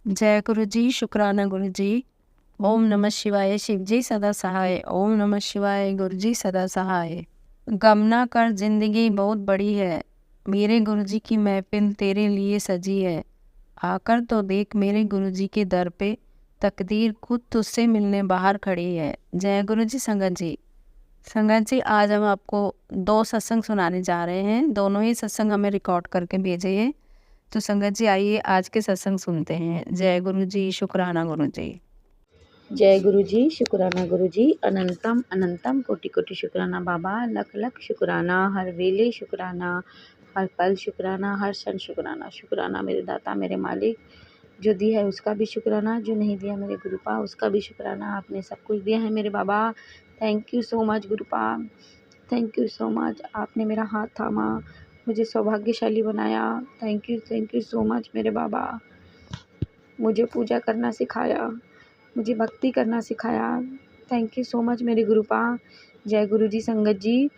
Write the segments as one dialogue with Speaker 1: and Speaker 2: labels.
Speaker 1: जय गुरु जी, शुक्राना गुरु जी। ओम नमः शिवाय, शिव जी सदा सहाय। ओम नमः शिवाय, गुरु जी सदा सहाय। गमना कर जिंदगी बहुत बड़ी है, मेरे गुरु जी की महफिल तेरे लिए सजी है। आकर तो देख मेरे गुरु जी के दर पे, तकदीर खुद तुझसे मिलने बाहर खड़ी है। जय गुरु जी। संगत जी, संगत जी, आज हम आपको 2 सत्संग सुनाने जा रहे हैं। दोनों ही सत्संग हमें रिकॉर्ड करके भेजे हैं। तो संगत जी, आइए आज के सत्संग सुनते हैं। जय गुरु जी, शुक्राना गुरु जी।
Speaker 2: जय गुरु जी, शुक्राना गुरु जी। अनंतम अनंतम कोटि कोटि शुक्राना बाबा, लख लख शुक्राना, हर वेले शुक्राना, हर पल शुक्राना, हर क्षण शुक्राना। शुक्राना मेरे दाता, मेरे मालिक, जो दिया है उसका भी शुक्राना, जो नहीं दिया मेरे गुरुपा उसका भी शुक्राना। आपने सब कुछ दिया है मेरे बाबा। थैंक यू सो मच गुरुपा, थैंक यू सो मच। आपने मेरा हाथ थामा, मुझे सौभाग्यशाली बनाया। थैंक यू सो मच मेरे बाबा। मुझे पूजा करना सिखाया, मुझे भक्ति करना सिखाया। थैंक यू सो मच मेरे गुरुपा। जय गुरु जी। संगत जी,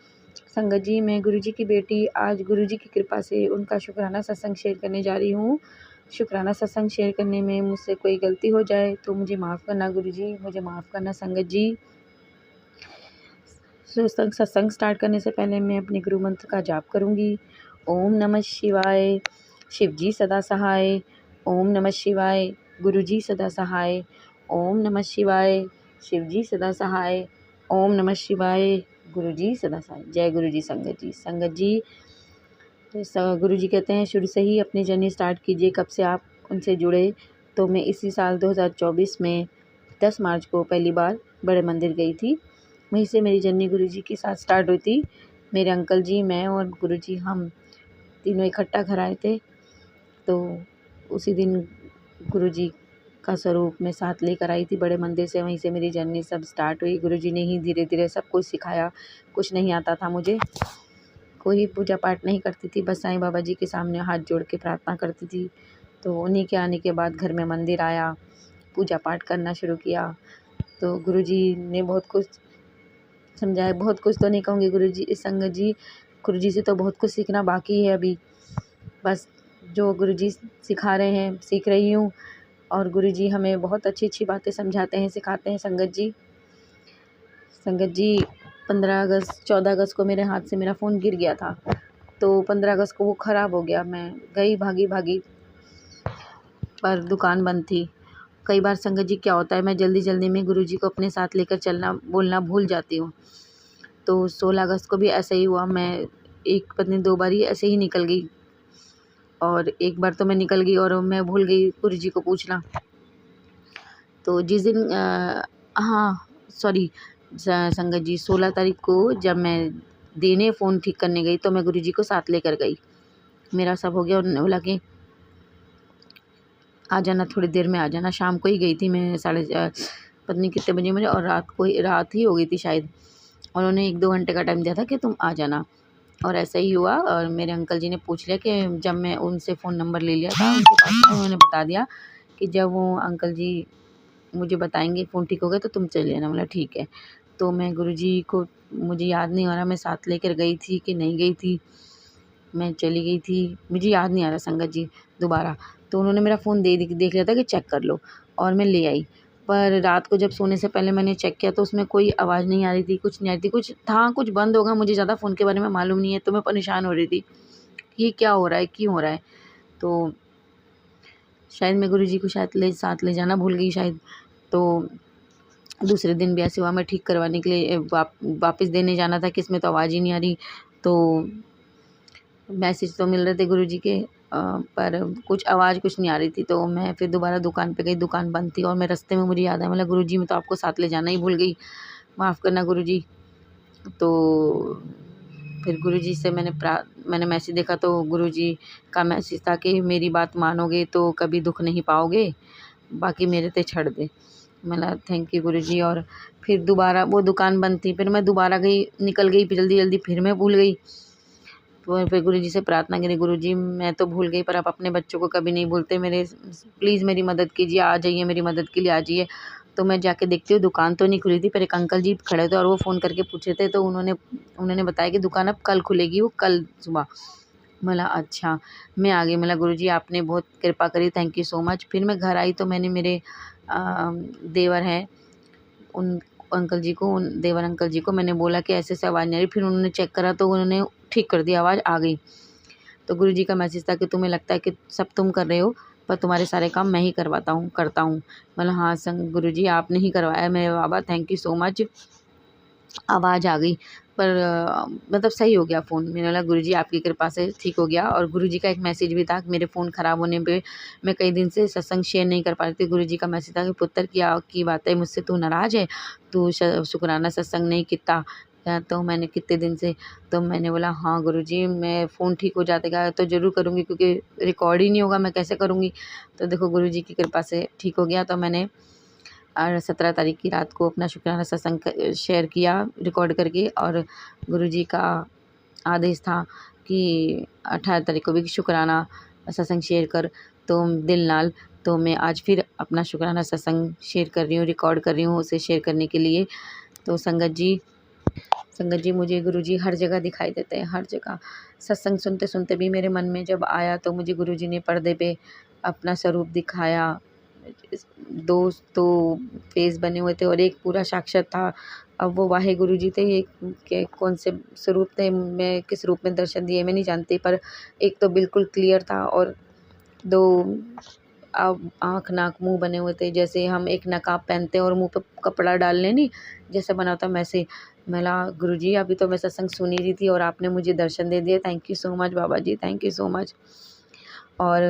Speaker 2: संगत जी, मैं गुरु जी की बेटी आज गुरु जी की कृपा से उनका शुक्राना सत्संग शेयर करने जा रही हूँ। शुक्राना सत्संग शेयर करने में मुझसे कोई गलती हो जाए तो मुझे माफ़ करना गुरु जी, मुझे माफ़ करना संगत जी। सत्संग स्टार्ट करने से पहले मैं अपने गुरु मंत्र का जाप करूँगी। ओम नमः शिवाय, शिव जी सदा सहाय। ओम नमः शिवाय, गुरु जी सदा सहाय। ओम नमः शिवाय, शिव जी सदा सहाय। ओम नमः शिवाय, गुरु जी सदा सहाय। जय गुरु जी। संगत जी, संगत जी, गुरु जी कहते हैं शुरू से ही अपनी जर्नी स्टार्ट कीजिए। कब से आप उनसे जुड़े, तो मैं इसी साल 2024 में 10 मार्च को पहली बार बड़े मंदिर गई थी। वहीं से मेरी जर्नी गुरु जी के साथ स्टार्ट हुई थी। मेरे अंकल जी, मैं और गुरु जी, हम तीनों इकट्ठा घर आए थे। तो उसी दिन गुरु जी का स्वरूप मैं साथ लेकर आई थी बड़े मंदिर से। वहीं से मेरी जर्नी सब स्टार्ट हुई। गुरु जी ने ही धीरे धीरे सब कुछ सिखाया। कुछ नहीं आता था मुझे, कोई पूजा पाठ नहीं करती थी, बस साईं बाबा जी के सामने हाथ जोड़ के प्रार्थना करती थी। तो उन्हीं के आने के बाद घर में मंदिर आया, पूजा पाठ करना शुरू किया। तो गुरु जी ने बहुत कुछ समझाया, बहुत कुछ तो नहीं कहूँगी गुरु जी, संगत जी, गुरु जी से तो बहुत कुछ सीखना बाकी है अभी। बस जो गुरु जी सिखा रहे हैं सीख रही हूँ। और गुरु जी हमें बहुत अच्छी अच्छी बातें समझाते हैं, सिखाते हैं। संगत जी, संगत जी, 14 अगस्त को मेरे हाथ से मेरा फ़ोन गिर गया था। तो 15 अगस्त को वो ख़राब हो गया। मैं गई भागी भागी, पर दुकान बंद थी। कई बार संगत जी क्या होता है, मैं जल्दी जल्दी में गुरु जी को अपने साथ लेकर चलना बोलना भूल जाती हूँ। तो 16 अगस्त को भी ऐसा ही हुआ। मैं एक पता नहीं 2 बार ही ऐसे ही निकल गई, और एक बार तो मैं निकल गई और मैं भूल गई गुरु जी को पूछना। तो जिस दिन हाँ सॉरी संगत जी, 16 तारीख को जब मैं देने फ़ोन ठीक करने गई तो मैं गुरु जी को साथ लेकर गई। मेरा सब हो गया। उन्होंने बोला कि आ जाना, थोड़ी देर में आ जाना। शाम को ही गई थी मैं, पता नहीं कितने बजे मुझे, और रात ही हो गई थी शायद। उन्होंने 1-2 घंटे का टाइम दिया था कि तुम आ जाना, और ऐसा ही हुआ। और मेरे अंकल जी ने पूछ लिया कि जब मैं उनसे फ़ोन नंबर ले लिया था उनके पास, उन्होंने बता दिया कि जब वो अंकल जी मुझे बताएंगे फ़ोन ठीक हो गया तो तुम चले जाना। बोला ठीक है। तो मैं गुरुजी को, मुझे याद नहीं आ रहा मैं साथ लेकर गई थी कि नहीं गई थी। मैं चली गई थी, मुझे याद नहीं आ रहा संगत जी दोबारा। तो उन्होंने मेरा फ़ोन देख लिया था कि चेक कर लो, और मैं ले आई। पर रात को जब सोने से पहले मैंने चेक किया तो उसमें कोई आवाज़ नहीं आ रही थी, कुछ नहीं आ रही थी। कुछ था, कुछ बंद होगा, मुझे ज़्यादा फ़ोन के बारे में मालूम नहीं है। तो मैं परेशान हो रही थी, ये क्या हो रहा है, क्यों हो रहा है। तो शायद मैं गुरुजी को साथ ले जाना भूल गई शायद। तो दूसरे दिन भी ऐसे हुआ, मैं ठीक करवाने के लिए वापस देने जाना था कि इसमें तो आवाज़ ही नहीं आ रही। तो मैसेज तो मिल रहे थे गुरुजी के, पर कुछ आवाज़ कुछ नहीं आ रही थी। तो मैं फिर दोबारा दुकान पे गई, दुकान बंद थी। और मैं रास्ते में मुझे याद आया, मतलब गुरुजी मैं तो आपको साथ ले जाना ही भूल गई, माफ़ करना गुरुजी। तो फिर गुरुजी से मैंने मैसेज देखा तो गुरुजी का मैसेज था कि मेरी बात मानोगे तो कभी दुख नहीं पाओगे, बाकी मेरे ते छड़ दे। मैंने थैंक यू गुरुजी। और फिर दोबारा वो दुकान बंद थी, फिर मैं दोबारा गई, निकल गई जल्दी जल्दी, फिर मैं भूल गई। तो फिर गुरुजी से प्रार्थना करी, गुरुजी मैं तो भूल गई पर आप अपने बच्चों को कभी नहीं भूलते, मेरे प्लीज़ मेरी मदद कीजिए, आ जाइए, मेरी मदद के लिए आ जाइए। तो मैं जाके देखती हूँ दुकान तो नहीं खुली थी, पर एक अंकल जी खड़े थे और वो फ़ोन करके पूछे थे। तो उन्होंने बताया कि दुकान अब कल खुलेगी, वो कल सुबह। मला अच्छा, मैं आ गई। मला गुरुजी आपने बहुत कृपा करी, थैंक यू सो मच। फिर मैं घर आई तो मैंने मेरे देवर हैं उन अंकल जी को, उन देवर अंकल जी को मैंने बोला कि ऐसे-ऐसे आवाज़ नहीं आ रही। फिर उन्होंने चेक करा तो उन्होंने ठीक कर दिया, आवाज़ आ गई। तो गुरुजी का मैसेज था कि तुम्हें लगता है कि सब तुम कर रहे हो, पर तुम्हारे सारे काम मैं ही करता हूँ। मतलब हाँ गुरुजी आपने ही करवाया मेरे बाबा, थैंक यू सो मच। आवाज़ आ गई पर मतलब सही हो गया फ़ोन। मैंने बोला गुरुजी आपकी कृपा से ठीक हो गया। और गुरुजी का एक मैसेज भी था कि मेरे फ़ोन ख़राब होने पे मैं कई दिन से सत्संग शेयर नहीं कर पा रही थी। गुरुजी का मैसेज था कि पुत्र क्या की बात है, मुझसे तू नाराज़ है? तू शुकराना सत्संग नहीं किता? तो मैंने कितने दिन से, तो मैंने बोला हाँ गुरुजी मैं फ़ोन ठीक हो जाएगा तो ज़रूर करूँगी, क्योंकि रिकॉर्ड ही नहीं होगा मैं कैसे करूँगी। तो देखो गुरुजी की कृपा से ठीक हो गया। तो मैंने 17 तारीख की रात को अपना शुक्राना सत्संग शेयर किया रिकॉर्ड करके। और गुरुजी का आदेश था कि 18 तारीख को भी शुक्राना सत्संग शेयर कर, तो दिल नाल। तो मैं आज फिर अपना शुक्राना सत्संग शेयर कर रही हूँ, रिकॉर्ड कर रही हूँ उसे शेयर करने के लिए। तो संगत जी मुझे गुरुजी हर जगह दिखाई देते हैं, हर जगह। सत्संग सुनते सुनते भी मेरे मन में जब आया तो मुझे गुरुजी ने पर्दे पे अपना स्वरूप दिखाया। दो तो फेस बने हुए थे और एक पूरा साक्षात था। अब वो वाहे गुरुजी थे, ये के कौन से स्वरूप थे, मैं किस रूप में दर्शन दिए मैं नहीं जानती, पर एक तो बिल्कुल क्लियर था और दो आँख नाक मुंह बने हुए थे, जैसे हम एक नकाब पहनते हैं और मुंह पे कपड़ा डाल लें नहीं जैसे बना होता वैसे। मला गुरुजी अभी तो मैं सत्संग सुन ही रही थी और आपने मुझे दर्शन दे दिए, thank you so much Baba ji, thank you so much. और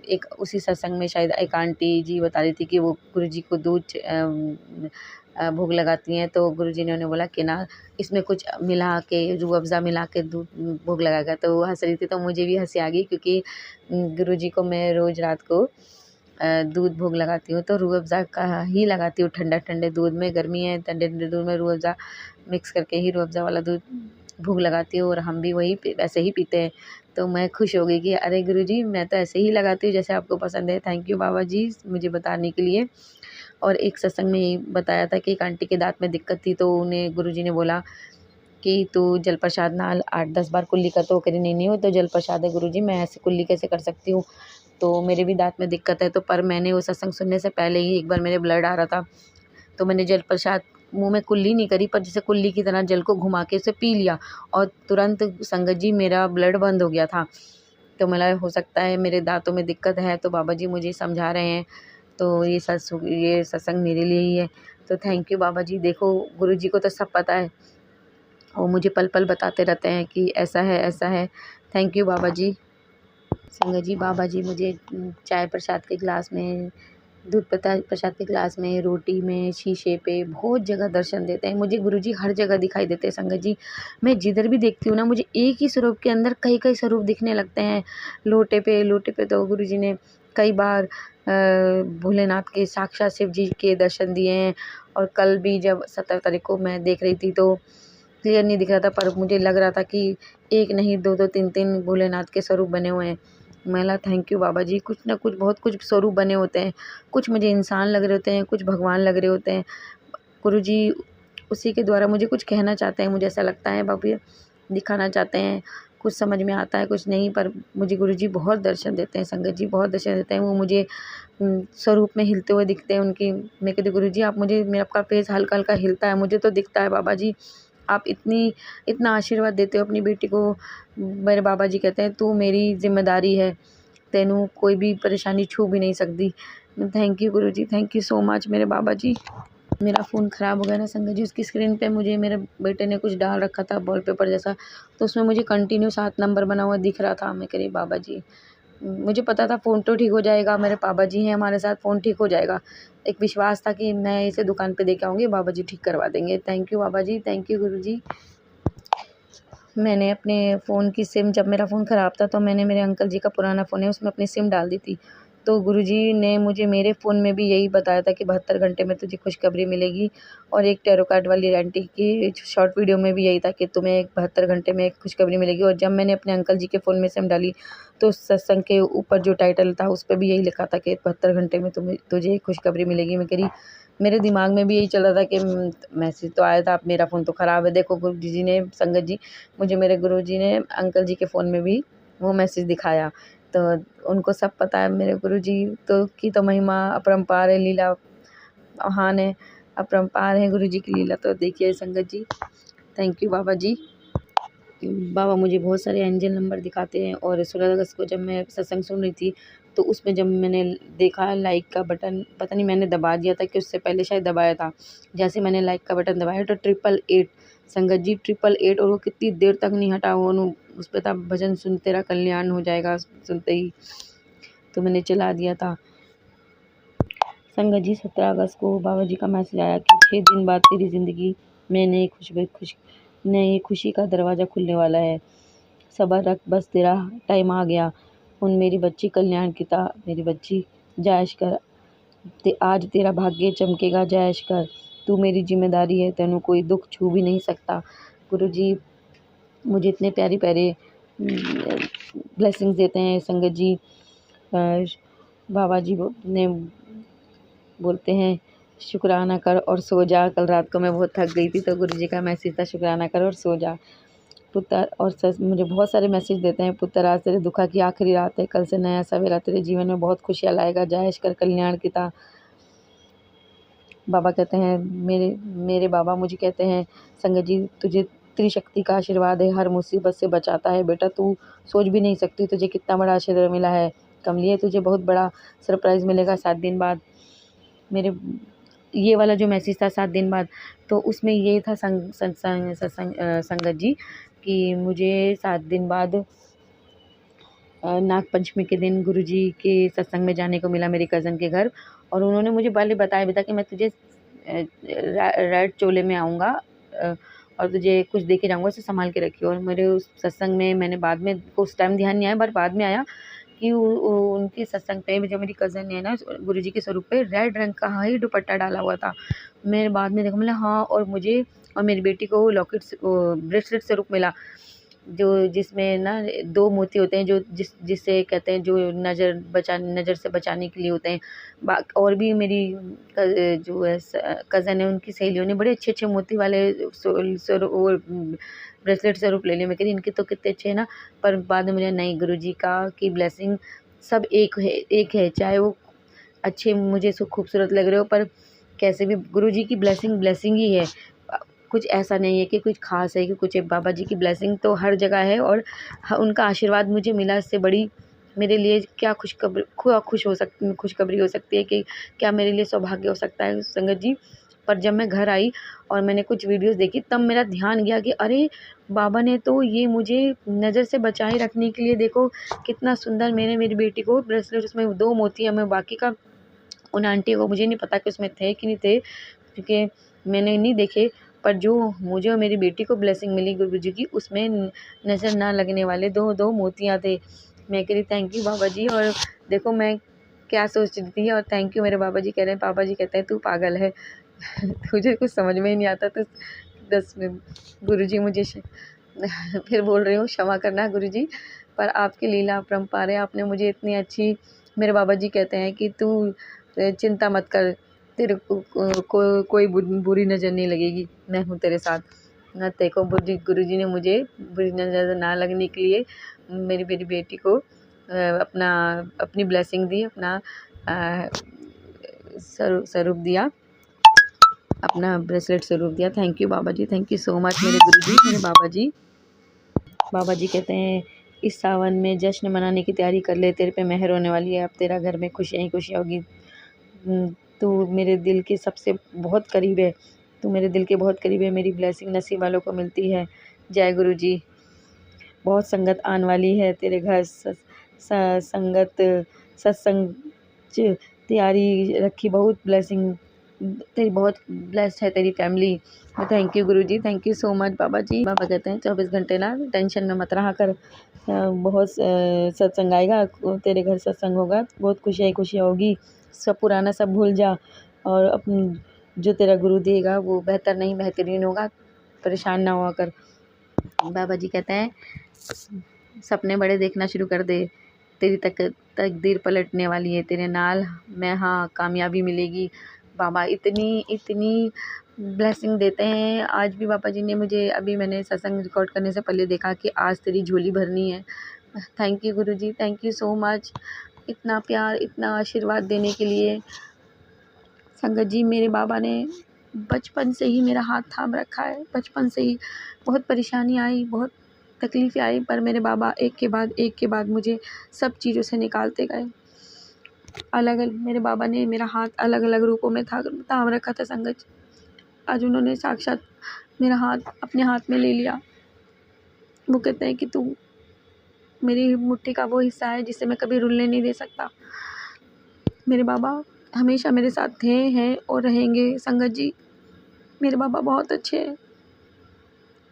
Speaker 2: एक उसी सत्संग में शायद एक आंटी जी बता रही थी कि वो गुरुजी को दूध भोग लगाती हैं, तो गुरुजी ने उन्हें बोला कि ना इसमें कुछ मिला के रूह अफ़ज़ा मिला के दूध भोग लगाएगा। तो वो हँस रही थी तो मुझे भी हँसी आ गई, क्योंकि गुरुजी को मैं रोज़ रात को दूध भोग लगाती हूँ तो रूह अफ़ज़ा का ही लगाती हूँ। ठंडे दूध में, गर्मी है ठंडे दूध में रूह अफ़ज़ा मिक्स करके ही रूह अफ़ज़ा वाला दूध भोग लगाती हूँ और हम भी वही वैसे ही पीते हैं। तो मैं खुश हो गई कि अरे गुरुजी मैं तो ऐसे ही लगाती हूँ जैसे आपको पसंद है, थैंक यू बाबा जी मुझे बताने के लिए। और एक सत्संग में ये बताया था कि एक आंटी के दाँत में दिक्कत थी, तो उन्हें गुरुजी ने बोला कि तू जल प्रसाद नाल 8-10 बार कुल्ली कर। तो करी नहीं वो तो जल प्रसाद है गुरुजी, मैं ऐसे कुल्ली कैसे कर सकती हूँ, तो मेरे भी दाँत में दिक्कत है। तो पर मैंने वो सत्संग सुनने से पहले ही एक बार मेरे ब्लड आ रहा था, तो मैंने जल प्रसाद मुँह में कुल्ली नहीं करी, पर जैसे कुल्ली की तरह जल को घुमा के उसे पी लिया और तुरंत संगत जी मेरा ब्लड बंद हो गया था। तो मला हो सकता है मेरे दाँतों में दिक्कत है, तो बाबा जी मुझे समझा रहे हैं, तो ये सत्संग मेरे लिए ही है। तो थैंक यू बाबा जी। देखो गुरुजी को तो सब पता है, वो मुझे पल-पल बताते रहते हैं कि ऐसा है, ऐसा है। थैंक यू बाबा जी। संगत जी बाबा जी मुझे चाय प्रसाद के गिलास में, दूध प्रसाद के गिलास में, रोटी में, शीशे पे बहुत जगह दर्शन देते हैं। मुझे गुरुजी हर जगह दिखाई देते हैं संगत जी। मैं जिधर भी देखती हूँ ना मुझे एक ही स्वरूप के अंदर कई-कई स्वरूप दिखने लगते हैं। लोटे पे तो गुरुजी ने कई बार भोलेनाथ के साक्षात शिव जी के दर्शन दिए हैं। और कल भी जब 17 तारीख को मैं देख रही थी तो क्लियर नहीं दिख रहा था, पर मुझे लग रहा था कि एक नहीं 2-2 3-3 भोलेनाथ के स्वरूप बने हुए हैं। मैं थैंक यू बाबा जी, कुछ ना कुछ बहुत कुछ स्वरूप बने होते हैं। कुछ मुझे इंसान लग रहे होते हैं, कुछ भगवान लग रहे होते हैं। गुरुजी उसी के द्वारा मुझे कुछ कहना चाहते हैं, मुझे ऐसा लगता है बाबा दिखाना चाहते हैं। कुछ समझ में आता है, कुछ नहीं, पर मुझे गुरुजी बहुत दर्शन देते हैं संगत जी, बहुत दर्शन देते हैं। वो मुझे स्वरूप में हिलते हुए दिखते हैं उनकी। मैं कहती गुरुजी आप मुझे, मेरा आपका फेस हल्का-हल्का हिलता है, मुझे तो दिखता है बाबा जी। आप इतना आशीर्वाद देते हो अपनी बेटी को। मेरे बाबा जी कहते हैं तू मेरी ज़िम्मेदारी है, तेनू कोई भी परेशानी छू भी नहीं सकती। Thank you Guruji, thank you so much मेरे बाबा जी। मेरा फ़ोन ख़राब हो गया ना संगत जी, उसकी स्क्रीन पे मुझे मेरे बेटे ने कुछ डाल रखा था वॉलपेपर जैसा, तो उसमें मुझे कंटिन्यू 7 नंबर बना हुआ दिख रहा था। मैं कह रही बाबा जी, मुझे पता था फ़ोन तो ठीक हो जाएगा, मेरे पापा जी हैं हमारे साथ, फ़ोन ठीक हो जाएगा। एक विश्वास था कि मैं इसे दुकान पे देके आऊँगी, बाबा जी ठीक करवा देंगे। Thank you Baba ji, thank you Guruji. मैंने अपने फ़ोन की सिम, जब मेरा फ़ोन ख़राब था तो मैंने मेरे अंकल जी का पुराना फ़ोन है उसमें अपनी सिम डाल दी थी। तो गुरुजी ने मुझे मेरे फ़ोन में भी यही बताया था कि 72 घंटे में तुझे खुशखबरी मिलेगी। और एक टैरो कार्ड वाली आंटी की शॉर्ट वीडियो में भी यही था कि तुम्हें 72 घंटे में खुशखबरी मिलेगी। और जब मैंने अपने अंकल जी के फ़ोन में सिम डाली तो सत्संग के ऊपर जो टाइटल था उस पे भी यही लिखा था कि 72 घंटे में तुझे खुशखबरी मिलेगी। मैं कह रही मेरे दिमाग में भी यही चल रहा था कि मैसेज तो आया था, अब मेरा फ़ोन तो ख़राब है। देखो गुरुजी ने, संगत जी, मुझे मेरे गुरुजी ने अंकल जी के फ़ोन में भी वो मैसेज दिखाया। तो उनको सब पता है मेरे गुरुजी तो महिमा अपरंपार है, लीला महान है, अपरंपार है गुरुजी की लीला। तो देखिए संगत जी, थैंक यू बाबा जी। बाबा मुझे बहुत सारे एंजल नंबर दिखाते हैं। और 16 अगस्त को जब मैं सत्संग सुन रही थी तो उसमें जब मैंने देखा लाइक का बटन, पता नहीं मैंने दबा दिया था कि उससे पहले शायद दबाया था। जैसे मैंने लाइक का बटन दबाया तो 888 संगत जी 888, और वो कितनी देर तक नहीं हटा। वो उस पर था भजन सुन तेरा कल्याण हो जाएगा, सुनते ही तो मैंने चला दिया था। संगत जी 17 अगस्त को बाबा जी का मैसेज आया कि 6 दिन बाद तेरी ज़िंदगी में नई खुशी का दरवाज़ा खुलने वाला है। सब्र रख, बस तेरा टाइम आ गया। उन मेरी बच्ची कल्याण की ता मेरी बच्ची जायश कर, आज तेरा भाग्य चमकेगा, जायश कर। तू मेरी जिम्मेदारी है, तेनू कोई दुख छू भी नहीं सकता। गुरुजी मुझे इतने प्यारे प्यारे ब्लेसिंग्स देते हैं संगत जी। बाबा जी ने बोलते हैं शुक्राना कर और सो जा। कल रात को मैं बहुत थक गई थी तो गुरुजी का मैसेज था शुक्राना कर और सो जा। पुत्र और सच मुझे बहुत सारे मैसेज देते हैं। पुत्र आज तेरे दुखा की आखिरी रात है, कल से नया सवेरा तेरे जीवन में बहुत खुशियाँ लाएगा, जायश कर कल्याण की ता। बाबा कहते हैं मेरे बाबा मुझे कहते हैं संगत जी तुझे त्रिशक्ति का आशीर्वाद है, हर मुसीबत से बचाता है बेटा। तू सोच भी नहीं सकती तुझे कितना बड़ा आशीर्वाद मिला है। कमलिए तुझे बहुत बड़ा सरप्राइज़ मिलेगा 7 दिन बाद। मेरे ये वाला जो मैसेज था 7 दिन बाद, तो उसमें ये था संगत जी कि मुझे 7 दिन बाद नाग पंचमी के दिन गुरुजी के सत्संग में जाने को मिला मेरी कज़न के घर। और उन्होंने मुझे पहले बताया भी था कि मैं तुझे रेड चोले में आऊँगा और तुझे कुछ दे के जाऊँगा, उसे संभाल के रखियो। और मेरे उस सत्संग में मैंने बाद में, उस टाइम ध्यान नहीं आया पर बाद में आया कि उनके सत्संग पे जो मेरी कज़न है ना गुरुजी के स्वरूप पे रेड रंग का ही दुपट्टा डाला हुआ था। मैंने बाद में देखा, मतलब हाँ, और मुझे और मेरी बेटी को लॉकेट ब्रेसलेट स्वरूप मिला जो जिसमें ना 2 मोती होते हैं जो जिससे कहते हैं जो नज़र से बचाने के लिए होते हैं। और भी मेरी जो है कज़न है उनकी सहेलियों ने बड़े अच्छे मोती वाले ब्रेसलेट स्वरूप ले लिए। मैं कह रही इनके तो कितने अच्छे हैं ना। पर बाद में मुझे नहीं, गुरुजी का की ब्लेसिंग सब एक है, चाहे वो अच्छे मुझे खूबसूरत लग रहे हो पर कैसे भी गुरुजी की ब्लेसिंग ही है। कुछ ऐसा नहीं है कि कुछ ख़ास है कि कुछ है। बाबा जी की ब्लेसिंग तो हर जगह है और उनका आशीर्वाद मुझे मिला। इससे बड़ी मेरे लिए क्या खुशखबरी हो सकती है कि क्या मेरे लिए सौभाग्य हो सकता है संगत जी। पर जब मैं घर आई और मैंने कुछ वीडियोस देखी तब मेरा ध्यान गया कि अरे बाबा ने तो ये मुझे नज़र से बचाए रखने के लिए देखो कितना सुंदर मेरी बेटी को ब्रेसलेट, उसमें 2 मोती, मैं बाकी का उन आंटी को मुझे नहीं पता कि उसमें थे कि नहीं थे क्योंकि मैंने नहीं देखे। पर जो मुझे और मेरी बेटी को ब्लेसिंग मिली गुरुजी की उसमें नज़र ना लगने वाले 2 मोतियाँ थे। मैं कह रही थैंक यू बाबा जी। और देखो मैं क्या सोच रही थी और थैंक यू मेरे बाबा जी कह रहे हैं। बाबा जी कहते हैं तू पागल है तुझे कुछ समझ में ही नहीं आता तो 10 मिनट गुरुजी मुझे फिर बोल रही हूँ क्षमा करना गुरुजी, पर आपकी लीला अपरंपार है। आपने मुझे इतनी अच्छी, मेरे बाबा जी कहते हैं कि तू चिंता मत कर, तेरे को कोई बुरी नज़र नहीं लगेगी, मैं हूँ तेरे साथ। ना देखो गुरुजी ने मुझे बुरी नज़र ना लगने के लिए मेरी बेटी को अपनी ब्लेसिंग दी, अपना स्वरूप दिया, अपना ब्रेसलेट स्वरूप दिया। Thank you Baba ji, thank you so much मेरे गुरुजी, मेरे बाबा जी। बाबा जी कहते हैं इस सावन में जश्न मनाने की तैयारी कर ले, तेरे पे मेहर होने वाली है, अब तेरा घर में खुशियाँ ही खुशियाँ होगी। तू मेरे दिल के सबसे बहुत करीब है, तू मेरे दिल के बहुत करीब है, मेरी ब्लेसिंग नसीब वालों को मिलती है। जय गुरु जी। बहुत संगत आने वाली है तेरे घर, संगत सत्संग तैयारी रखी, बहुत ब्लेसिंग तेरी, बहुत ब्लेस्ड है तेरी family. Thank you Guruji, thank you so much बाबा जी। बाबा कहते हैं 24 घंटे ना टेंशन में मत रहा कर, बहुत सत्संग आएगा तेरे घर, सत्संग होगा, बहुत खुशियाँ होगी, सब पुराना सब भूल जा और अपनी जो तेरा गुरु देगा वो बेहतर नहीं बेहतरीन होगा, परेशान ना हुआ कर। बाबा जी कहते हैं सपने बड़े देखना शुरू कर दे, तेरी तकदीर पलटने वाली है, तेरे नाल में हाँ कामयाबी मिलेगी। बाबा इतनी ब्लेसिंग देते हैं। आज भी बाबा जी ने मुझे, अभी मैंने सत्संग रिकॉर्ड करने से पहले देखा कि आज तेरी झोली भरनी है। Thank you Guruji, thank you so much, इतना प्यार, इतना आशीर्वाद देने के लिए। संगत जी, मेरे बाबा ने बचपन से ही मेरा हाथ थाम रखा है। बचपन से ही बहुत परेशानी आई, बहुत तकलीफ़ें आई, पर मेरे बाबा एक के बाद मुझे सब चीज़ों से निकालते गए। अलग अलग मेरे बाबा ने मेरा हाथ अलग अलग रूपों में थाम रखा था संगत जी। आज उन्होंने साक्षात मेरा हाथ अपने हाथ में ले लिया। वो कहते हैं कि तू मेरी मुट्ठी का वो हिस्सा है जिसे मैं कभी रुलने नहीं दे सकता। मेरे बाबा हमेशा मेरे साथ थे, हैं और रहेंगे। संगत जी, मेरे बाबा बहुत अच्छे हैं।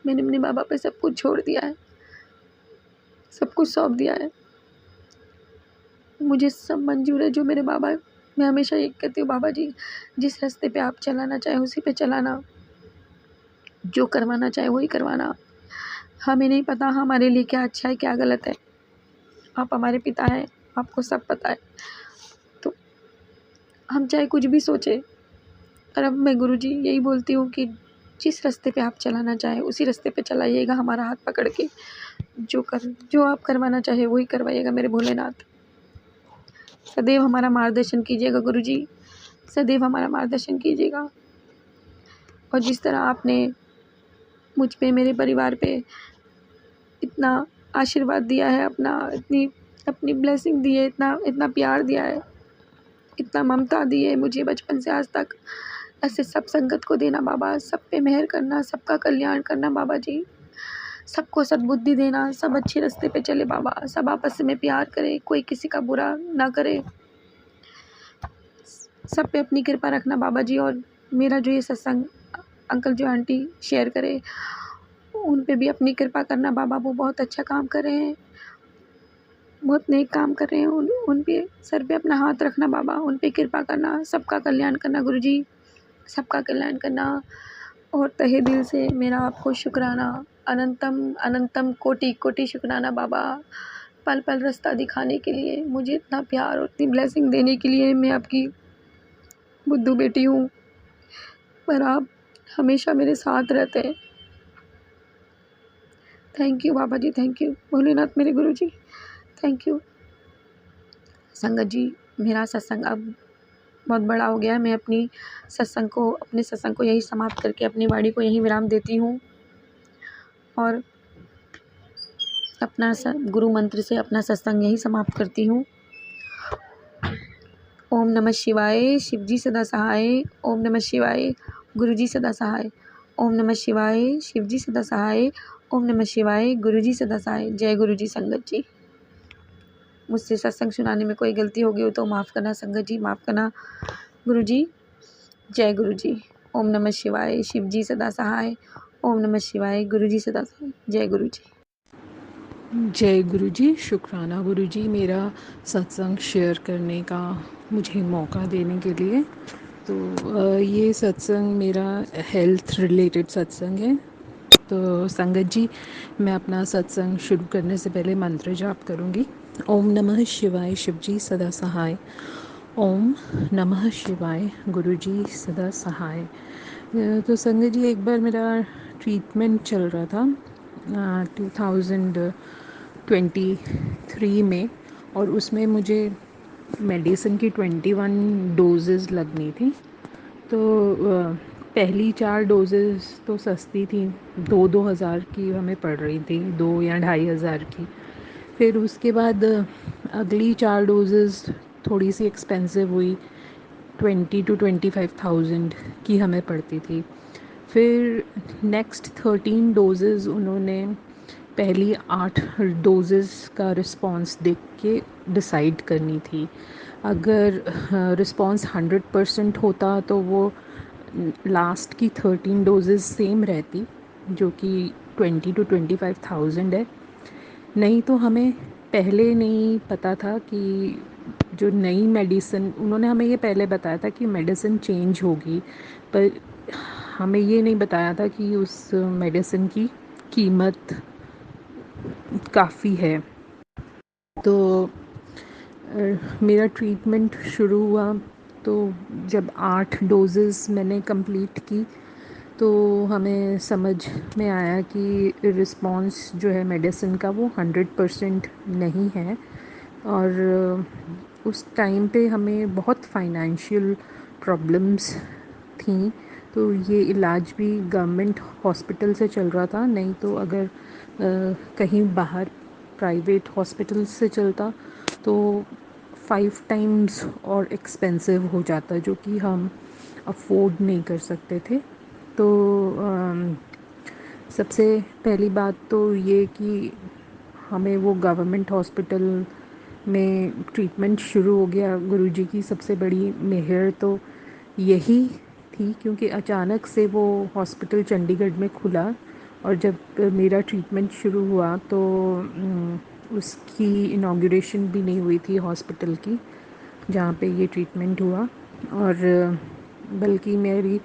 Speaker 2: मैंने अपने बाबा पे सब कुछ छोड़ दिया है, सब कुछ सौंप दिया है। मुझे सब मंजूर है जो मेरे बाबा। मैं हमेशा ये कहती हूँ, बाबा जी जिस रास्ते पे आप चलाना चाहे उसी पे चलाना, जो करवाना चाहे वही करवाना। हमें नहीं पता हमारे लिए क्या अच्छा है क्या गलत है। आप हमारे पिता हैं, आपको सब पता है। तो हम चाहे कुछ भी सोचें, और अब मैं गुरुजी यही बोलती हूँ कि जिस रास्ते पे आप चलाना चाहे उसी रास्ते पे चलाइएगा, हमारा हाथ पकड़ के। जो आप करवाना चाहे वही करवाइएगा मेरे भोलेनाथ। सदैव हमारा मार्गदर्शन कीजिएगा गुरुजी, सदैव हमारा मार्गदर्शन कीजिएगा। और जिस तरह आपने मुझ पे, मेरे परिवार पे इतना आशीर्वाद दिया है, अपनी ब्लेसिंग दी है, इतना प्यार दिया है, इतना ममता दी है मुझे बचपन से आज तक। ऐसे सब संगत को देना बाबा, सब पे मेहर करना, सबका कल्याण करना बाबा जी। सबको सद्बुद्धि देना, सब अच्छे रास्ते पे चले बाबा, सब आपस में प्यार करे, कोई किसी का बुरा ना करे। सब पे अपनी कृपा रखना बाबा जी। और मेरा जो ये सत्संग अंकल जो आंटी शेयर करे, उन पे भी अपनी कृपा करना बाबा। वो बहुत अच्छा काम कर रहे हैं, बहुत नेक काम कर रहे हैं। उन पे सर पे अपना हाथ रखना बाबा, उन पे कृपा करना, सबका कल्याण करना गुरुजी, सबका कल्याण करना। और तहे दिल से मेरा आपको शुक्राना, अनंतम अनंतम कोटि कोटि शुक्राना बाबा। पल पल रास्ता दिखाने के लिए, मुझे इतना प्यार और इतनी ब्लेसिंग देने के लिए। मैं आपकी बुद्धू बेटी हूँ, पर आप हमेशा मेरे साथ रहते हैं। Thank you Baba ji, thank you Bholenath मेरे गुरु जी, थैंक यू। संगत जी, मेरा सत्संग अब बहुत बड़ा हो गया है। मैं अपने सत्संग को यही समाप्त करके अपनी वाणी को यही विराम देती हूँ। और अपना गुरु मंत्र से अपना सत्संग यही समाप्त करती हूँ। ओम नमः शिवाय, शिवजी सदा सहाय। ओम नमः शिवाय, गुरुजी सदा सहाय। ओम नमः शिवाय, शिवजी सदा सहाय। ओम नमः शिवाय, गुरुजी सदा सहाय। जय गुरुजी। संगत जी, मुझसे सत्संग सुनाने में कोई गलती हो गई हो तो माफ़ करना संगत जी, माफ़ करना गुरुजी। जय गुरुजी। ओम नमः शिवाय, शिवजी सदा सहाय। ओम नमः शिवाय, गुरुजी सदा सहाय। जय गुरुजी।
Speaker 3: जय गुरुजी। शुक्राना गुरुजी, मेरा सत्संग शेयर करने का मुझे मौका देने के लिए। तो ये सत्संग मेरा हेल्थ रिलेटेड सत्संग है। तो संगत जी, मैं अपना सत्संग शुरू करने से पहले मंत्र जाप करूँगी। ओम नमः शिवाय, शिवजी सदा सहाय। ओम नमः शिवाय, गुरुजी सदा सहाय। तो संगत जी, एक बार मेरा ट्रीटमेंट चल रहा था 2023 में, और उसमें मुझे मेडिसिन की 21 डोजेज़ लगनी थी। तो पहली 4 डोजेज़ तो सस्ती थी, 2,000 की हमें पड़ रही थी, 2 या 2,500 की। फिर उसके बाद अगली 4 डोजेज़ थोड़ी सी एक्सपेंसिव हुई, 20,000 to 25,000 की हमें पड़ती थी। फिर नेक्स्ट 13 डोजेज़ उन्होंने पहली 8 डोजेज़ का रिस्पॉन्स देख के डिसाइड करनी थी। अगर रिस्पॉन्स 100% होता तो वो लास्ट की 13 डोजेज़ सेम रहती, जो कि 20,000 to 25,000 है। नहीं तो हमें पहले नहीं पता था कि जो नई मेडिसिन, उन्होंने हमें ये पहले बताया था कि मेडिसिन चेंज होगी, पर हमें ये नहीं बताया था कि उस मेडिसिन की कीमत काफ़ी है। तो मेरा ट्रीटमेंट शुरू हुआ, तो जब 8 डोजेज़ मैंने कंप्लीट की तो हमें समझ में आया कि रिस्पॉन्स जो है मेडिसिन का वो 100% नहीं है। और उस टाइम पे हमें बहुत फाइनेंशियल प्रॉब्लम्स थी, तो ये इलाज भी गवर्नमेंट हॉस्पिटल से चल रहा था, नहीं तो अगर कहीं बाहर प्राइवेट हॉस्पिटल से चलता तो 5 टाइम्स और एक्सपेंसिव हो जाता, जो कि हम अफोर्ड नहीं कर सकते थे। तो सबसे पहली बात तो ये कि हमें वो गवर्नमेंट हॉस्पिटल में ट्रीटमेंट शुरू हो गया। गुरुजी की सबसे बड़ी मेहर तो यही थी, क्योंकि अचानक से वो हॉस्पिटल चंडीगढ़ में खुला, और जब मेरा ट्रीटमेंट शुरू हुआ तो उसकी इनाग्रेशन भी नहीं हुई थी हॉस्पिटल की जहाँ पे ये ट्रीटमेंट हुआ। और बल्कि मेरी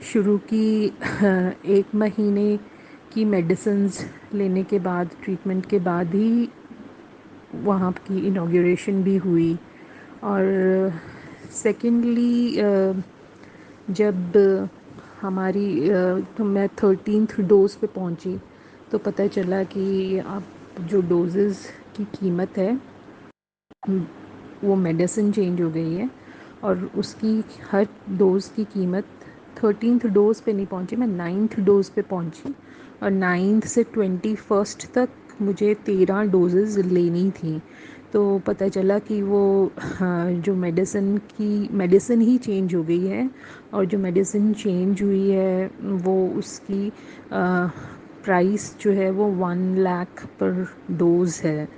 Speaker 3: शुरू की 1 महीने की मेडिसिन्स लेने के बाद, ट्रीटमेंट के बाद ही वहाँ की इनाग्रेशन भी हुई। और सेकेंडली जब हमारी तो मैं 13th डोज़ पे पहुँची तो पता चला कि अब जो डोजेज़ की कीमत है वो मेडिसिन चेंज हो गई है, और उसकी हर डोज़ की कीमत 13th डोज़ पे नहीं पहुंची, मैं 9th डोज़ पे पहुंची, और 9th से 21st तक मुझे 13 डोजेज़ लेनी थी। तो पता चला कि वो जो मेडिसिन ही चेंज हो गई है, और जो मेडिसिन चेंज हुई है वो उसकी प्राइस जो है वो 1 लाख पर डोज़ है।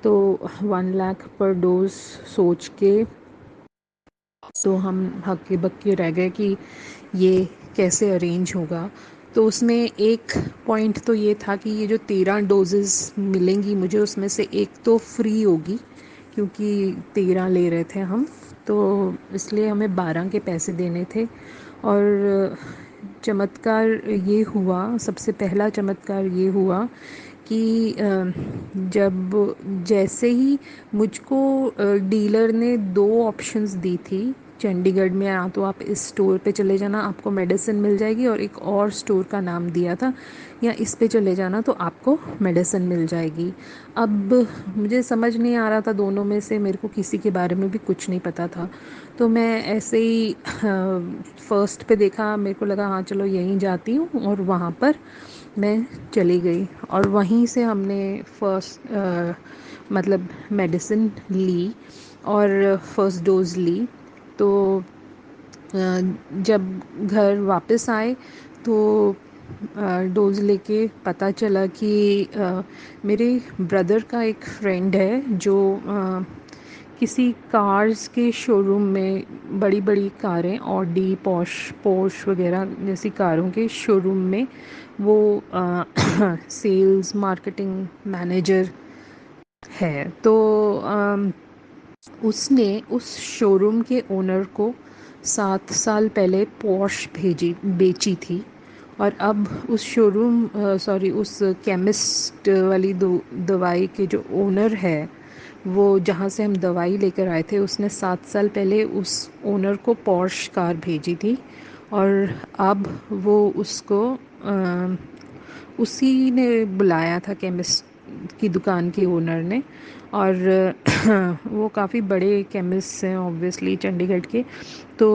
Speaker 3: तो 1 लाख पर डोज सोच के तो हम हक्के बक्के रह गए कि ये कैसे अरेंज होगा। तो उसमें एक पॉइंट तो ये था कि ये जो 13 डोजेस मिलेंगी मुझे, उसमें से एक तो फ्री होगी, क्योंकि 13 ले रहे थे हम, तो इसलिए हमें 12 के पैसे देने थे। और चमत्कार ये हुआ, सबसे पहला चमत्कार ये हुआ कि जब जैसे ही मुझको डीलर ने 2 ऑप्शंस दी थी चंडीगढ़ में, या तो आप इस स्टोर पे चले जाना आपको मेडिसिन मिल जाएगी, और एक और स्टोर का नाम दिया था, या इस पे चले जाना तो आपको मेडिसिन मिल जाएगी। अब मुझे समझ नहीं आ रहा था दोनों में से, मेरे को किसी के बारे में भी कुछ नहीं पता था। तो मैं ऐसे ही फर्स्ट पे देखा, मेरे को लगा हाँ चलो यहीं जाती हूँ, और वहाँ पर मैं चली गई, और वहीं से हमने फर्स्ट मतलब मेडिसिन ली और फर्स्ट डोज़ ली। तो जब घर वापस आए तो डोज़ लेके पता चला कि मेरे ब्रदर का एक फ्रेंड है जो किसी कार्स के शोरूम में, बड़ी बड़ी कारें ऑडी पोर्श वगैरह जैसी कारों के शोरूम में वो सेल्स मार्केटिंग मैनेजर है। तो उसने उस शोरूम के ओनर को 7 साल पहले पोर्श बेची थी, और अब उस शोरूम उस केमिस्ट वाली दवाई के जो ओनर है, वो जहाँ से हम दवाई लेकर आए थे, उसने 7 साल पहले उस ओनर को पोर्श कार भेजी थी, और अब वो उसको उसी ने बुलाया था, केमिस्ट की दुकान के ओनर ने। और वो काफ़ी बड़े केमिस्ट हैं ऑब्वियसली चंडीगढ़ के। तो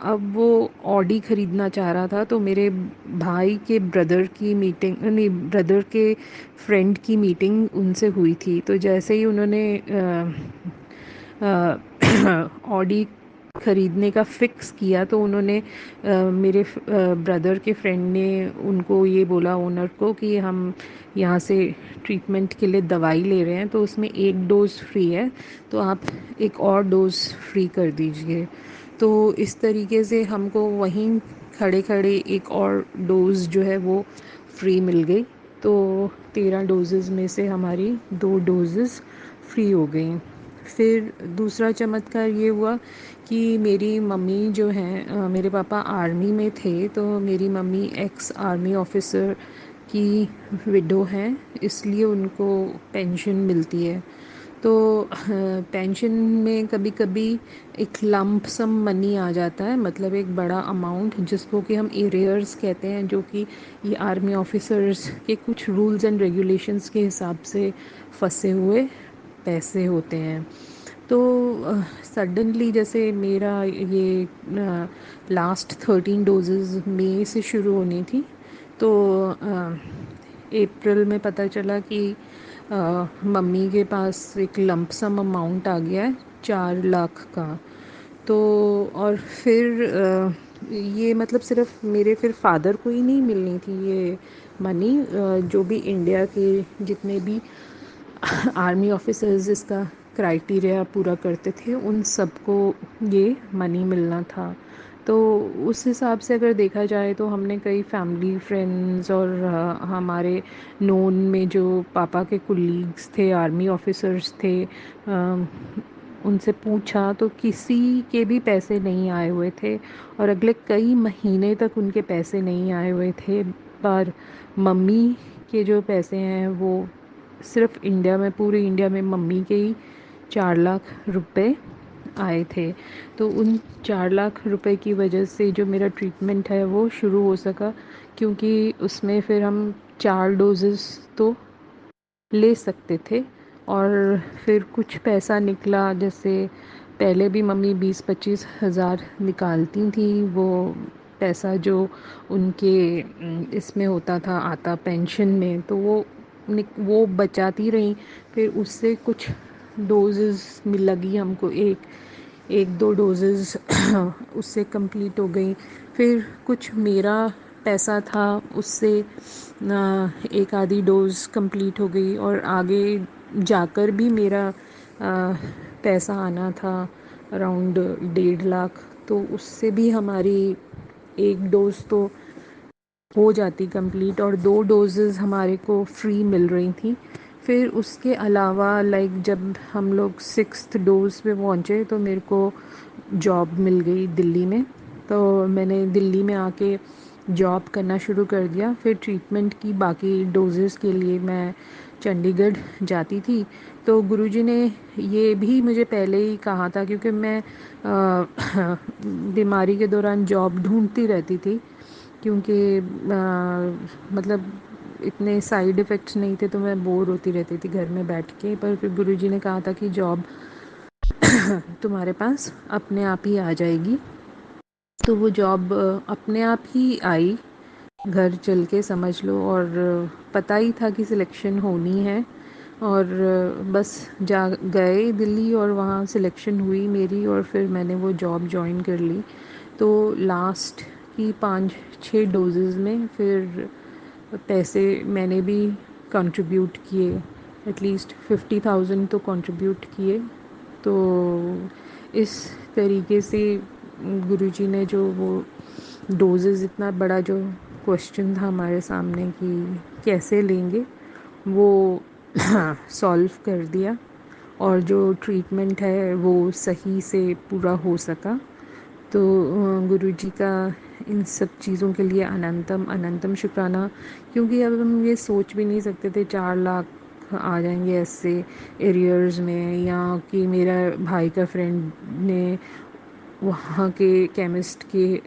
Speaker 3: अब वो ऑडी ख़रीदना चाह रहा था, तो मेरे भाई के ब्रदर की मीटिंग, नहीं ब्रदर के फ्रेंड की मीटिंग उनसे हुई थी। तो जैसे ही उन्होंने ऑडी ख़रीदने का फ़िक्स किया, तो उन्होंने मेरे ब्रदर के फ्रेंड ने उनको ये बोला, ओनर को, कि हम यहाँ से ट्रीटमेंट के लिए दवाई ले रहे हैं तो उसमें 1 डोज़ फ्री है, तो आप एक और डोज़ फ्री कर दीजिए। तो इस तरीके से हमको वहीं खड़े खड़े एक और डोज़ जो है वो फ्री मिल गई। तो 13 डोजेज़ में से हमारी 2 डोजेज़ फ्री हो गई। फिर दूसरा चमत्कार ये हुआ कि मेरी मम्मी जो हैं, मेरे पापा आर्मी में थे, तो मेरी मम्मी एक्स आर्मी ऑफिसर की विडो हैं, इसलिए उनको पेंशन मिलती है। तो पेंशन में कभी कभी एक लंप सम मनी आ जाता है, मतलब एक बड़ा अमाउंट जिसको कि हम एरियर्स कहते हैं, जो कि ये आर्मी ऑफिसर्स के कुछ रूल्स एंड रेगुलेशंस के हिसाब से फंसे हुए पैसे होते हैं। तो सडनली जैसे मेरा ये लास्ट 13 डोजेज़ मई से शुरू होनी थी, तो अप्रैल में पता चला कि मम्मी के पास एक लंप सम अमाउंट आ गया है 4 लाख का। तो और फिर ये मतलब सिर्फ मेरे फिर फादर को ही नहीं मिलनी थी ये मनी, जो भी इंडिया के जितने भी आर्मी ऑफिसर्स इसका क्राइटेरिया पूरा करते थे उन सबको ये मनी मिलना था। तो उस हिसाब से अगर देखा जाए तो हमने कई फैमिली फ्रेंड्स और हमारे नोन में जो पापा के कुलीग्स थे, आर्मी ऑफिसर्स थे, उनसे पूछा तो किसी के भी पैसे नहीं आए हुए थे और अगले कई महीने तक उनके पैसे नहीं आए हुए थे। पर मम्मी के जो पैसे हैं वो सिर्फ इंडिया में, पूरे इंडिया में मम्मी के ही 4 लाख रुपए आए थे। तो उन 4 लाख रुपए की वजह से जो मेरा ट्रीटमेंट है वो शुरू हो सका, क्योंकि उसमें फिर हम 4 डोजेस तो ले सकते थे। और फिर कुछ पैसा निकला, जैसे पहले भी मम्मी 20-25 हज़ार निकालती थी, वो पैसा जो उनके इसमें होता था आता पेंशन में, तो वो बचाती रहीं। फिर उससे कुछ डोजेज़ मिल लगी हमको, एक एक दो डोजेज़ उससे कंप्लीट हो गई। फिर कुछ मेरा पैसा था उससे एक आधी डोज़ कंप्लीट हो गई, और आगे जाकर भी मेरा पैसा आना था अराउंड 1.5 लाख। तो उससे भी हमारी एक डोज़ तो हो जाती कंप्लीट और 2 डोजेज़ हमारे को फ्री मिल रही थी। फिर उसके अलावा लाइक जब हम लोग 6th डोज़ पे पहुँचे तो मेरे को जॉब मिल गई दिल्ली में। तो मैंने दिल्ली में आके जॉब करना शुरू कर दिया। फिर ट्रीटमेंट की बाकी डोजेज़ के लिए मैं चंडीगढ़ जाती थी। तो गुरुजी ने ये भी मुझे पहले ही कहा था, क्योंकि मैं बीमारी के दौरान जॉब ढूंढती रहती थी, क्योंकि मतलब इतने साइड इफ़ेक्ट्स नहीं थे तो मैं बोर होती रहती थी घर में बैठ के। पर फिर गुरुजी ने कहा था कि जॉब तुम्हारे पास अपने आप ही आ जाएगी। तो वो जॉब अपने आप ही आई, घर चल के समझ लो। और पता ही था कि सिलेक्शन होनी है, और बस जा गए दिल्ली और वहाँ सिलेक्शन हुई मेरी, और फिर मैंने वो जॉब ज्वाइन कर ली। तो लास्ट की 5-6 डोजेज़ में फिर पैसे मैंने भी कंट्रीब्यूट किए, एटलीस्ट 50,000 तो कंट्रीब्यूट किए। तो इस तरीके से गुरुजी ने जो वो डोजेज़, इतना बड़ा जो क्वेश्चन था हमारे सामने कि कैसे लेंगे, वो सॉल्व कर दिया, और जो ट्रीटमेंट है वो सही से पूरा हो सका। तो गुरुजी का इन सब चीज़ों के लिए अनंतम अनंतम शुक्राना, क्योंकि अब हम ये सोच भी नहीं सकते थे 4 लाख आ जाएंगे ऐसे एरियर्स में, या कि मेरा भाई का फ्रेंड ने वहाँ के केमिस्ट के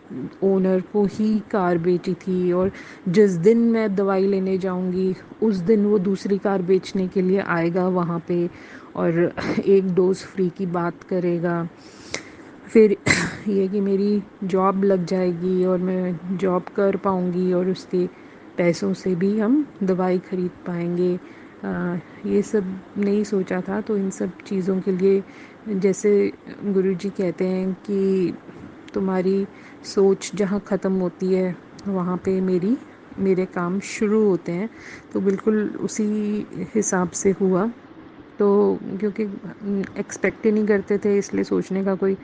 Speaker 3: ओनर को ही कार बेची थी, और जिस दिन मैं दवाई लेने जाऊँगी उस दिन वो दूसरी कार बेचने के लिए आएगा वहाँ पे, और एक डोज़ फ्री की बात करेगा। फिर ये कि मेरी जॉब लग जाएगी और मैं जॉब कर पाऊँगी, और उसके पैसों से भी हम दवाई ख़रीद पाएंगे। ये सब नहीं सोचा था। तो इन सब चीज़ों के लिए, जैसे गुरुजी कहते हैं कि तुम्हारी सोच जहाँ ख़त्म होती है वहाँ पे मेरे काम शुरू होते हैं। तो बिल्कुल उसी हिसाब से हुआ। तो क्योंकि एक्सपेक्ट ही नहीं करते थे, इसलिए सोचने का कोई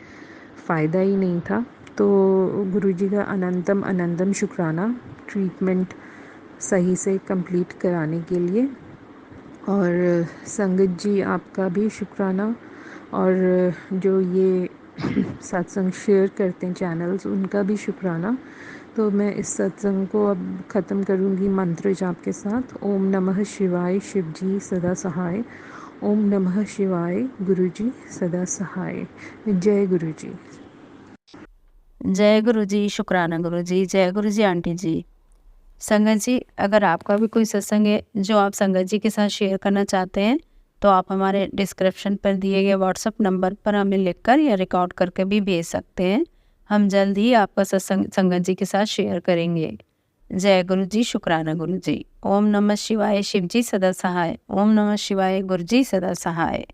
Speaker 3: फ़ायदा ही नहीं था। तो गुरुजी का अनंतम अनंतम शुक्राना ट्रीटमेंट सही से कंप्लीट कराने के लिए, और संगत जी आपका भी शुक्राना, और जो ये सत्संग शेयर करते हैं चैनल्स, उनका भी शुक्राना। तो मैं इस सत्संग को अब ख़त्म करूँगी मंत्र जाप के साथ। ओम नमः शिवाय, शिव जी सदा सहाय। ओम नमः शिवाय। गुरुजी सदा सहाय। जय गुरुजी।
Speaker 1: जय गुरु जी, शुक्राना गुरु जी, जय गुरु जी आंटी जी। संगत जी, अगर आपका भी कोई सत्संग है जो आप संगत जी के साथ शेयर करना चाहते हैं तो आप हमारे डिस्क्रिप्शन पर दिए गए व्हाट्सएप नंबर पर हमें लिखकर या रिकॉर्ड करके भी भेज सकते हैं। हम जल्द ही आपका सत्संग संगत जी के साथ शेयर करेंगे। जय गुरु जी, शुक्राना गुरु जी। ओम नमः शिवाय, शिव जी सदा सहाय। ओम नमः शिवाय, गुरु जी सदा सहाय।